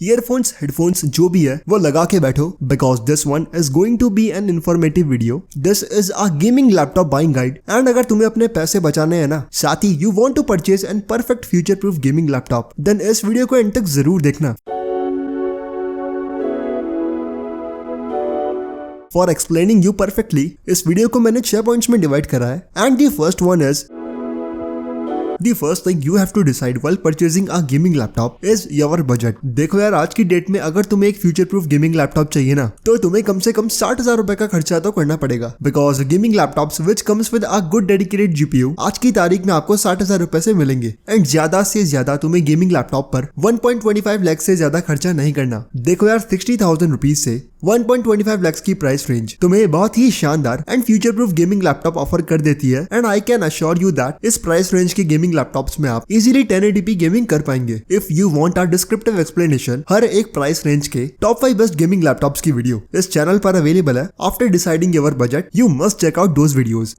Earphones, headphones जो भी है वो लगा के बैठो, because this one is going to be an informative video. This is a gaming laptop buying guide, and अगर तुम्हें अपने पैसे बचाने हैं ना, साथ ही you want to purchase an perfect future proof gaming laptop, then इस वीडियो को एंड तक जरूर देखना। फॉर एक्सप्लेनिंग यू परफेक्टली, इस वीडियो को मैंने 6 पॉइंट्स में डिवाइड करा है, and the first one is The first thing you have to decide while purchasing a gaming laptop is your budget। देखो यार, आज की डेट में अगर तुम्हें एक फ्यूचर प्रूफ गेमिंग लैपटॉप चाहिए ना, तो तुम्हें कम से कम 60,000 रुपए का खर्चा तो करना पड़ेगा, because gaming laptops which comes with a good dedicated GPU आज की तारीख में आपको 60,000 रुपए से मिलेंगे, एंड ज्यादा से ज्यादा तुम्हें गेमिंग लैपटॉप पर 1.25 लाख से ज्यादा खर्चा नहीं करना। देखो यार, 60,000 रुपीज से 1.25 लाख की प्राइस रेंज तुम्हें बहुत ही शानदार and future proof gaming laptop offer कर देती है, and I can assure you that इस प्राइस रेंज के गेमिंग लैपटॉप्स में आप इजीली 1080p गेमिंग कर पाएंगे। If you want a descriptive explanation हर एक प्राइस रेंज के टॉप 5 बेस्ट गेमिंग लैपटॉप्स की वीडियो इस चैनल पर अवेलेबल है। After deciding your budget you must check out those videos.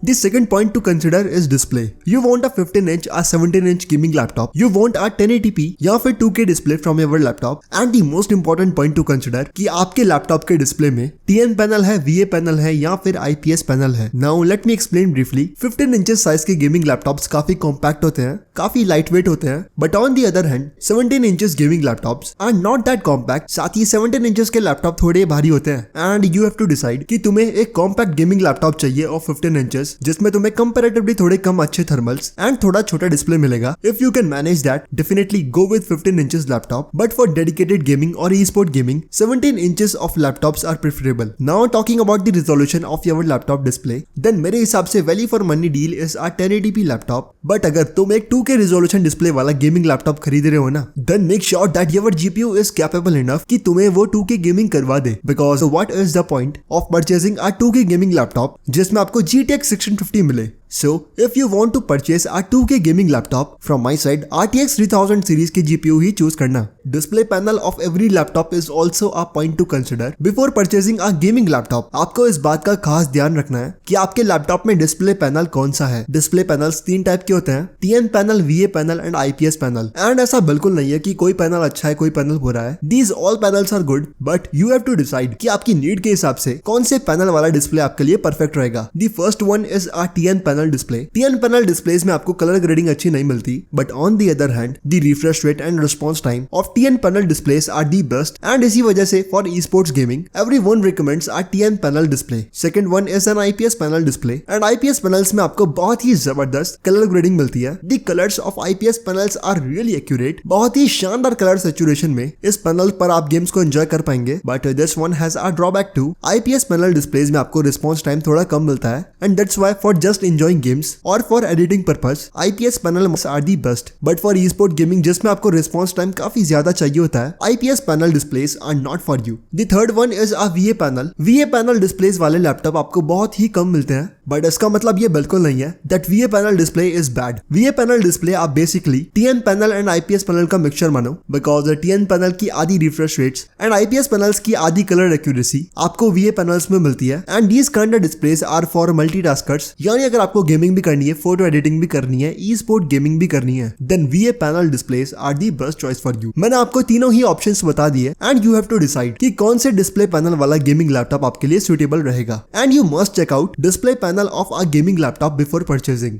The second point to consider is display. You want a 15-inch or 17-inch gaming laptop. You want a 1080p या फिर 2K display from your laptop. And the most important point to consider कि आपके laptop के display में TN panel है, VA panel है या फिर IPS पैनल है। Now let me explain briefly. 15 inches size के गेमिंग लैपटॉप्स काफी कॉम्पैक्ट होते हैं, काफी लाइट वेट होते हैं, but on the other hand 17 inches gaming laptops are not that compact. साथ ही 17 inches के लैपटॉप थोड़े भारी होते हैं, and you have to decide कि तुम्हें एक कॉम्पैक्ट गेमिंग लैपटॉप चाहिए ऑफ 15 inches जिसमें तुम्हें कंपैरेटिवली थोड़े कम अच्छे थर्मल्स एंड थोड़ा छोटा डिस्प्ले मिलेगा। If you can manage that, definitely go with 15 inches laptop, but for dedicated gaming और esport gaming 17 inches of laptops are preferable. Now talking about the resolution of your laptop display, then मेरे हिसाब से value for money deal is a 1080p laptop. But अगर तुम एक 2K resolution display वाला gaming laptop खरीद रहे हो ना, then make sure that your GPU is capable enough कि तुम्हें वो 2K गेमिंग करवा दे, because what is the point of purchasing a 2K gaming laptop जिसमें आपको GTX 1650 मिले। So, if you want to purchase a 2K gaming laptop, from my side, RTX 3000 series के GPU ही choose करना। Display panel of every laptop is also a point to consider before purchasing a gaming laptop। आपको इस बात का खास ध्यान रखना है कि आपके लैपटॉप में डिस्प्ले पैनल कौन सा है। डिस्प्ले पैनल्स 3 टाइप के होते हैं, TN panel, VA panel and IPS panel. And ऐसा बिल्कुल नहीं है कि कोई पैनल अच्छा है, कोई पैनल बुरा है। These all panels are good, but you have to decide कि आपकी नीड के हिसाब से कौन से पैनल वाला डिस्प्ले आपके लिए परफेक्ट रहेगा। The first one is a TN panel display. TN panel displays में आपको कलर ग्रेडिंग अच्छी नहीं मिलती, but on the other hand the refresh rate and response time of TN panel displays are the best, and इसी वजह से for esports gaming everyone recommends a TN panel display. Second one is an IPS panel display, and IPS panels में आपको बहुत ही जबरदस्त colour grading मिलती है। The colours of IPS panels are really accurate, बहुत ही शानदार कलर सैचुरेशन में इस पैनल पर आप गेम्स को एंजॉय कर पाएंगे। But this one has a drawback too, IPS panel displays में आपको रिस्पॉन्स टाइम थोड़ा कम मिलता है, and that's why for just enjoying games और for editing purpose IPS panel are the best. But for esport gaming जिसमें आपको response time काफी ज्यादा चाहिए होता है, IPS panel displays are not for you. The third one is a VA panel. VA panel displays वाले laptop आपको बहुत ही कम मिलते हैं, बट इसका मतलब ये बिल्कुल नहीं है that VA panel display is bad. VA panel display आप basically TN panel and IPS panel का मिक्सचर मानो, बिकॉज TN पैनल की आधी refresh rates and IPS panels की आधी कलर एक्यूरेसी आपको VA पैनल्स में मिलती है, and these kind of displays are for multitaskers, यानी अगर आपको गेमिंग भी करनी है, फोटो एडिटिंग भी करनी है, ई-स्पोर्ट गेमिंग भी करनी है, then VA panel displays are the best choice for you. मैंने आपको तीनों ही ऑप्शंस बता दिए, and you have to decide कि कौन से डिस्प्ले पैनल वाला गेमिंग लैपटॉप आपके लिए सुटेबल रहेगा, and you must check out display panel of a gaming laptop before purchasing.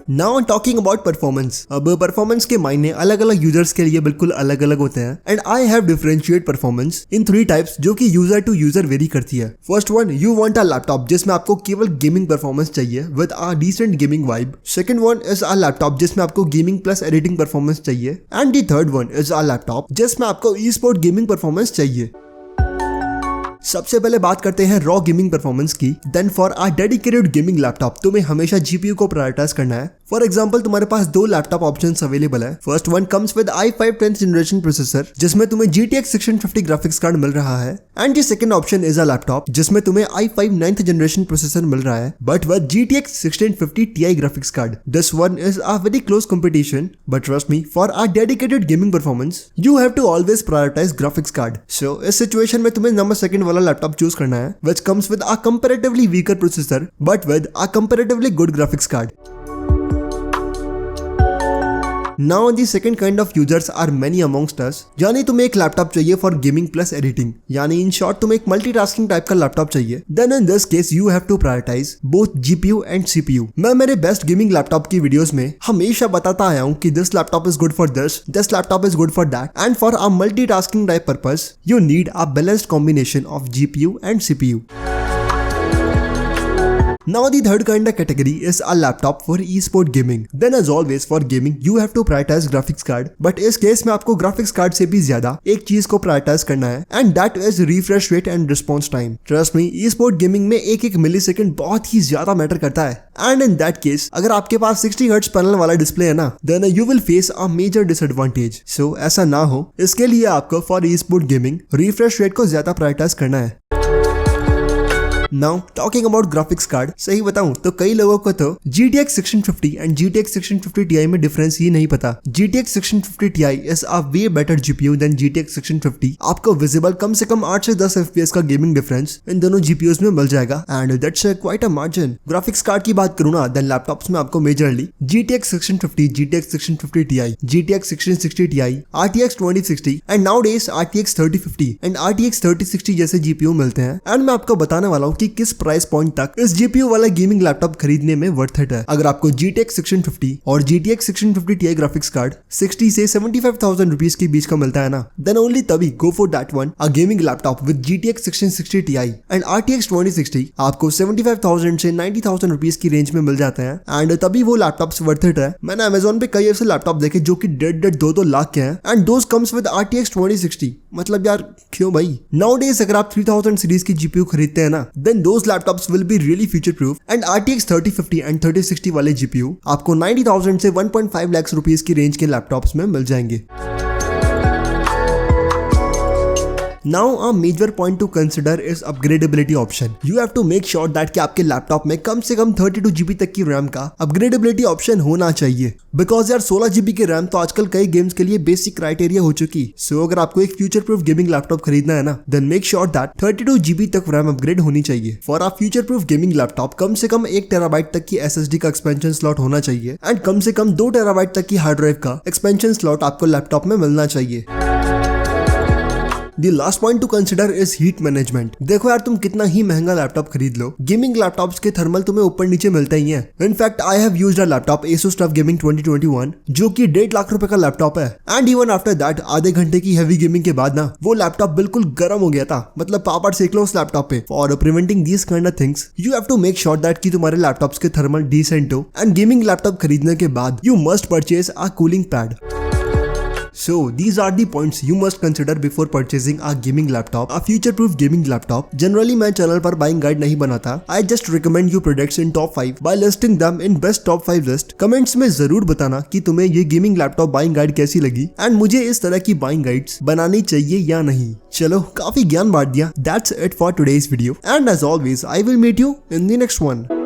Now talking about performance. अब परफॉर्मेंस के मायने अलग अलग यूजर्स के लिए बिल्कुल अलग अलग होते हैं, and I have differentiate performance in 3 types जो कि यूजर टू यूजर वेरी करती है। First one, you want a laptop जिसमें आपको केवल गेमिंग परफॉर्मेंस चाहिए with a decent gaming vibe. Second one is a laptop जिसमें आपको गेमिंग प्लस एडिटिंग परफॉर्मेंस चाहिए, and the third one is a laptop जिसमें आपको ई स्पोर्ट गेमिंग परफॉर्मेंस चाहिए। सबसे पहले बात करते हैं रॉ गेमिंग परफॉर्मेंस की। Then for a dedicated gaming laptop तुम्हें हमेशा जीपीयू को प्रायोरिटाइज करना है। फॉर एग्जांपल तुम्हारे पास 2 लैपटॉप ऑप्शंस अवेलेबल है। First one comes with i5 10th generation processor जिसमें तुम्हें GTX 1650 ग्राफिक्स कार्ड मिल रहा है, and the second option is a laptop जिसमें तुम्हें i5 9th जनरेशन प्रोसेसर मिल रहा है but with GTX 1650 Ti graphics card. This one is a very close competition, but trust me for a dedicated gaming performance you have to always prioritise graphics card. So इस situation में तुम्हें number second वाला laptop choose करना है which comes with a comparatively weaker processor but with a comparatively good graphics card. Now the second kind of users are many amongst us, यानी तुम्हें एक laptop चाहिए फॉर गेमिंग प्लस एडिटिंग, यानी इन short तुम्हें एक multitasking type का laptop चाहिए। Then in this case you have to prioritise both GPU and CPU. मैं मेरे बेस्ट गेमिंग लैपटॉप की वीडियोस में हमेशा बताता आया हूँ कि this laptop is good for this laptop is good for that, and for a multitasking type purpose you need a balanced combination of GPU and CPU. Now the third kind of category is a laptop for e-sport gaming. Then as always for gaming you have to prioritize graphics card, but इस case में आपको graphics card से भी ज्यादा एक चीज को prioritize करना है, and that is refresh rate and response time. Trust me, e-sport gaming में एक मिलीसेकंड बहुत ही ज्यादा मैटर करता है, and in that case अगर आपके पास 60 Hz पैनल वाला डिस्प्ले है ना, then you will face a major disadvantage. So ऐसा ना हो, इसके लिए आपको for e-sport gaming refresh rate को ज्यादा prioritize करना है। Now talking about graphics card, सही बताऊं तो कई लोगों को तो GTX 1650 and GTX 1650 Ti में डिफरेंस ही नहीं पता। GTX 1650 Ti is a way better GPU than GTX 1650। आपको विजिबल कम से कम 8 से 10 FPS का गेमिंग डिफरेंस इन दोनों GPUs में मिल जाएगा, and that's quite a margin। Graphics card की बात करूँ ना, then लैपटॉप्स में आपको majorly GTX 1650, GTX 1650 Ti, GTX 1660 Ti, RTX 2060 and nowadays RTX 3050 and RTX 3060 जैसे GPU मिलते हैं, and मैं आपको बताने वाला हूँ कि किस प्राइस पॉइंट तक इस जीपीयू वाला गेमिंग लैपटॉप खरीदने में वर्थ इट है। अगर आपको GTX 1650 और GTX 1650 Ti ग्राफिक्स कार्ड 60 से 75,000 रुपीज के बीच का मिलता है ना, देन ओनली तभी go for that one. A gaming laptop with GTX 1660 Ti and RTX 2060 आपको 75,000 से 90,000 रुपीज की रेंज में मिल जाते हैं, एंड तभी वो लैपटॉप्स वर्थ इट है। मैंने अमेजोन पे कई ऐसे लैपटॉप देखे जो कि 1.5-2 लाख के हैं, and those comes with RTX 2060। मतलब यार क्यों भाई। नाउडेज अगर आप 3000 सीरीज की जीपीयू खरीदते हैं ना, then those laptops will be really future proof, and RTX 3050 and 3060 वाले GPU आपको 90,000 से 1.5 लाख रुपीस की रेंज के लैपटॉप्स में मिल जाएंगे। Now a major point to consider is upgradability option. You have to make sure that कि आपके लैपटॉप में कम से कम 32 GB तक की रैम का upgradability option होना चाहिए, because यार 16 GB की रैम तो आजकल कई गेम्स के लिए बेसिक क्राइटेरिया हो चुकी। सो अगर आपको एक फ्यूचर प्रूफ गेमिंग लैपटॉप खरीदना है ना, then make sure that 32 GB तक रैम अपग्रेड होनी चाहिए। For a future proof gaming laptop कम से कम 1 TB तक की SSD का एक्सपेंशन स्लॉट होना चाहिए, एंड कम से कम 2 TB तक की हार्ड ड्राइव का एक्सपेंशन स्लॉट आपको लैपटॉप में मिलना चाहिए। The last point to consider is heat management. देखो यार, तुम कितना ही महंगा लैपटॉप खरीद लो, गेमिंग लैपटॉप्स के थर्मल तुम्हें ऊपर नीचे मिलता ही है। In fact I have used a laptop Asus TUF Gaming 2021 जो कि 1.5 लाख रुपए का लैपटॉप है, एंड इवन आफ्टर दैट आधे घंटे की हैवी गेमिंग के बाद ना वो लैपटॉप बिल्कुल गर्म हो गया था। मतलब पापड़ सेक लो उस लैपटॉप पे। For preventing these kind of things you have to make sure that कि तुम्हारे लैपटॉप्स के थर्मल डिसेंट हो, एंड गेमिंग लैपटॉप खरीदने के बाद you must purchase a cooling pad. So these are the points you must consider before purchasing a gaming laptop, a future-proof gaming laptop. Generally मैं channel पर बाइंग गाइड नहीं बनाता। I just recommend you products in top 5 by listing them in best top 5 list. Comments में जरूर बताना कि तुम्हें ये गेमिंग लैपटॉप बाइंग गाइड कैसी लगी, एंड मुझे इस तरह की बाइंग गाइड्स बनानी चाहिए या नहीं। चलो काफी ज्ञान बांट दिया। That's it for today's video, and as always I will meet you in the next one.